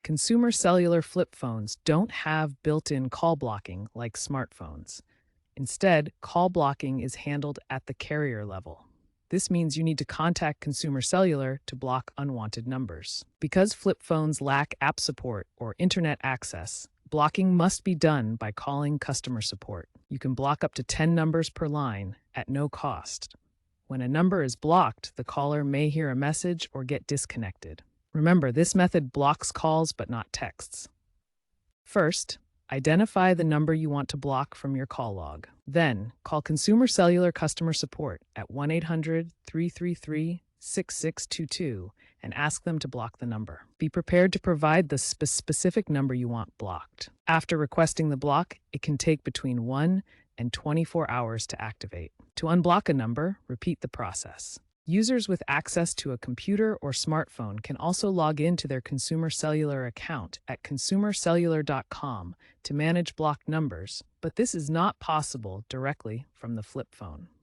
Consumer cellular flip phones don't have built-in call blocking like smartphones. Instead, call blocking is handled at the carrier level. This means you need to contact Consumer Cellular to block unwanted numbers. Because flip phones lack app support or internet access, blocking must be done by calling customer support. You can block up to 10 numbers per line at no cost. When a number is blocked, the caller may hear a message or get disconnected. Remember, this method blocks calls but not texts. First, identify the number you want to block from your call log. Then, call Consumer Cellular customer support at 1-800-333-6622 and ask them to block the number. Be prepared to provide the specific number you want blocked. After requesting the block, it can take between 1 and 24 hours to activate. To unblock a number, repeat the process. Users with access to a computer or smartphone can also log into their Consumer Cellular account at consumercellular.com to manage blocked numbers, but this is not possible directly from the flip phone.